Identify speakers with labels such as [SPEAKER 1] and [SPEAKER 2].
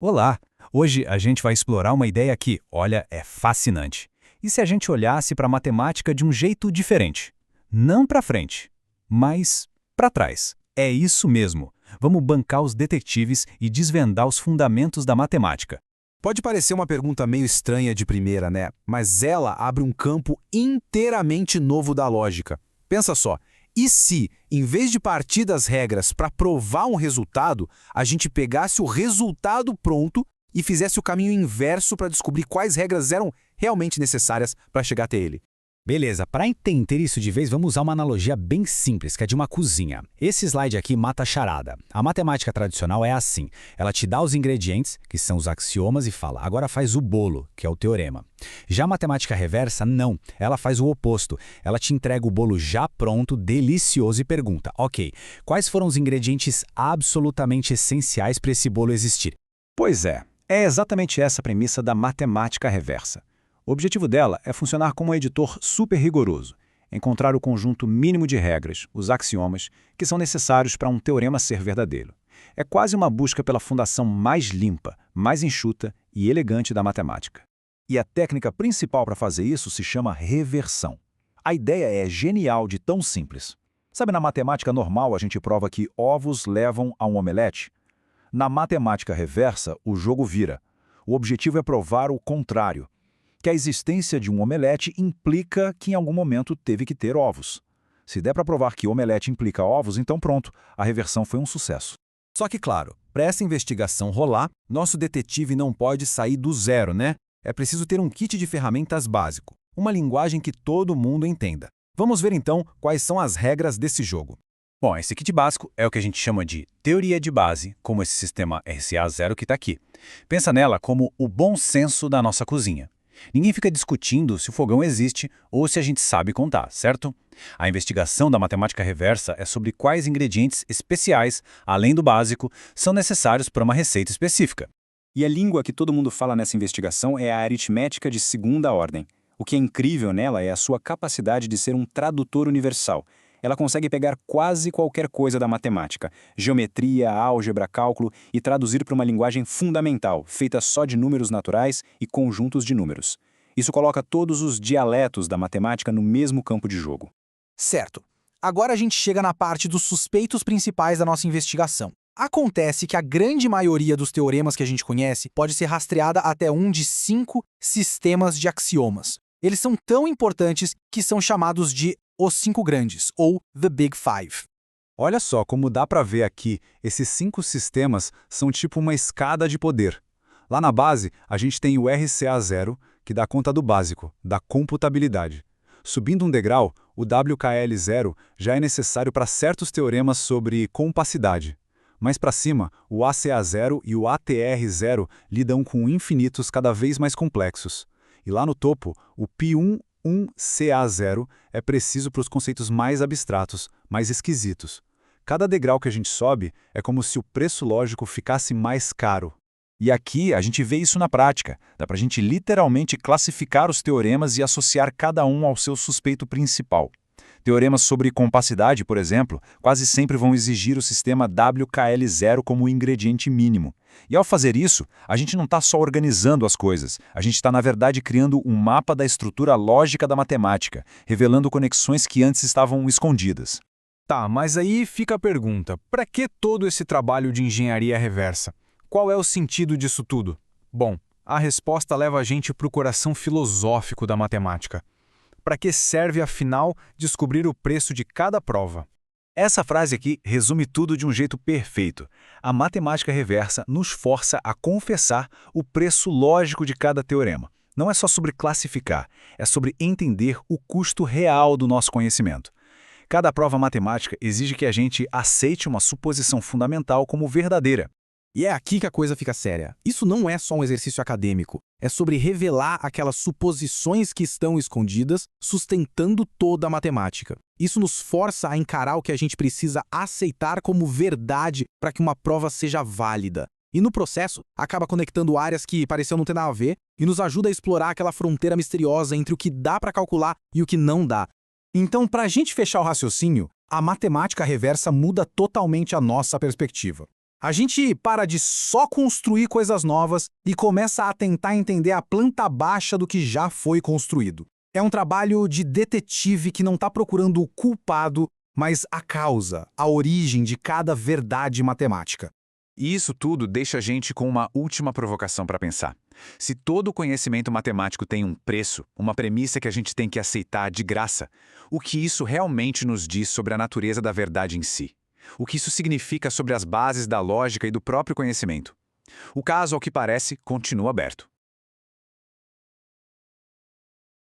[SPEAKER 1] Olá! Hoje a gente vai explorar uma ideia que, olha, é fascinante. E se a gente olhasse para a matemática de um jeito diferente? Não para frente, mas para trás. É isso mesmo. Vamos bancar os detetives e desvendar os fundamentos da matemática.
[SPEAKER 2] Pode parecer uma pergunta meio estranha de primeira, né? Mas ela abre um campo inteiramente novo da lógica. Pensa só, e se, em vez de partir das regras para provar um resultado, a gente pegasse o resultado pronto e fizesse o caminho inverso para descobrir quais regras eram realmente necessárias para chegar até ele?
[SPEAKER 3] Beleza, para entender isso de vez, vamos usar uma analogia bem simples, que é de uma cozinha. Esse slide aqui mata a charada. A matemática tradicional é assim. Ela te dá os ingredientes, que são os axiomas, e fala, agora faz o bolo, que é o teorema. Já a matemática reversa, não. Ela faz o oposto. Ela te entrega o bolo já pronto, delicioso, e pergunta, ok, quais foram os ingredientes absolutamente essenciais para esse bolo existir?
[SPEAKER 1] Pois é exatamente essa a premissa da matemática reversa. O objetivo dela é funcionar como um editor super rigoroso, encontrar o conjunto mínimo de regras, os axiomas, que são necessários para um teorema ser verdadeiro. É quase uma busca pela fundação mais limpa, mais enxuta e elegante da matemática. E a técnica principal para fazer isso se chama reversão. A ideia é genial de tão simples. Sabe, na matemática normal a gente prova que ovos levam a um omelete? Na matemática reversa, o jogo vira. O objetivo é provar o contrário, que a existência de um omelete implica que em algum momento teve que ter ovos. Se der para provar que omelete implica ovos, então pronto, a reversão foi um sucesso. Só que, claro, para essa investigação rolar, nosso detetive não pode sair do zero, né? É preciso ter um kit de ferramentas básico, uma linguagem que todo mundo entenda. Vamos ver então quais são as regras desse jogo. Bom, esse kit básico é o que a gente chama de teoria de base, como esse sistema RCA0 que está aqui. Pensa nela como o bom senso da nossa cozinha. Ninguém fica discutindo se o fogão existe ou se a gente sabe contar, certo? A investigação da matemática reversa é sobre quais ingredientes especiais, além do básico, são necessários para uma receita específica.
[SPEAKER 4] E a língua que todo mundo fala nessa investigação é a aritmética de segunda ordem. O que é incrível nela é a sua capacidade de ser um tradutor universal. Ela consegue pegar quase qualquer coisa da matemática, geometria, álgebra, cálculo, e traduzir para uma linguagem fundamental, feita só de números naturais e conjuntos de números. Isso coloca todos os dialetos da matemática no mesmo campo de jogo.
[SPEAKER 2] Certo. Agora a gente chega na parte dos suspeitos principais da nossa investigação. Acontece que a grande maioria dos teoremas que a gente conhece pode ser rastreada até um de 5 sistemas de axiomas. Eles são tão importantes que são chamados de os 5 grandes, ou The Big Five.
[SPEAKER 1] Olha só como dá para ver aqui, esses 5 sistemas são tipo uma escada de poder. Lá na base, a gente tem o RCA0, que dá conta do básico, da computabilidade. Subindo um degrau, o WKL0 já é necessário para certos teoremas sobre compacidade. Mais para cima, o ACA0 e o ATR0 lidam com infinitos cada vez mais complexos. E lá no topo, o Pi11CA0 é preciso para os conceitos mais abstratos, mais esquisitos. Cada degrau que a gente sobe é como se o preço lógico ficasse mais caro. E aqui a gente vê isso na prática. Dá para a gente literalmente classificar os teoremas e associar cada um ao seu suspeito principal. Teoremas sobre compacidade, por exemplo, quase sempre vão exigir o sistema WKL0 como ingrediente mínimo. E ao fazer isso, a gente não está só organizando as coisas, a gente está, na verdade, criando um mapa da estrutura lógica da matemática, revelando conexões que antes estavam escondidas.
[SPEAKER 5] Tá, mas aí fica a pergunta, para que todo esse trabalho de engenharia reversa? Qual é o sentido disso tudo? Bom, a resposta leva a gente para o coração filosófico da matemática. Para que serve, afinal, descobrir o preço de cada prova?
[SPEAKER 1] Essa frase aqui resume tudo de um jeito perfeito. A matemática reversa nos força a confessar o preço lógico de cada teorema. Não é só sobre classificar, é sobre entender o custo real do nosso conhecimento. Cada prova matemática exige que a gente aceite uma suposição fundamental como verdadeira.
[SPEAKER 2] E é aqui que a coisa fica séria. Isso não é só um exercício acadêmico. É sobre revelar aquelas suposições que estão escondidas, sustentando toda a matemática. Isso nos força a encarar o que a gente precisa aceitar como verdade para que uma prova seja válida. E no processo, acaba conectando áreas que pareciam não ter nada a ver e nos ajuda a explorar aquela fronteira misteriosa entre o que dá para calcular e o que não dá. Então, para a gente fechar o raciocínio, a matemática reversa muda totalmente a nossa perspectiva. A gente para de só construir coisas novas e começa a tentar entender a planta baixa do que já foi construído. É um trabalho de detetive que não está procurando o culpado, mas a causa, a origem de cada verdade matemática.
[SPEAKER 6] E isso tudo deixa a gente com uma última provocação para pensar. Se todo conhecimento matemático tem um preço, uma premissa que a gente tem que aceitar de graça, o que isso realmente nos diz sobre a natureza da verdade em si? O que isso significa sobre as bases da lógica e do próprio conhecimento? O caso, ao que parece, continua aberto.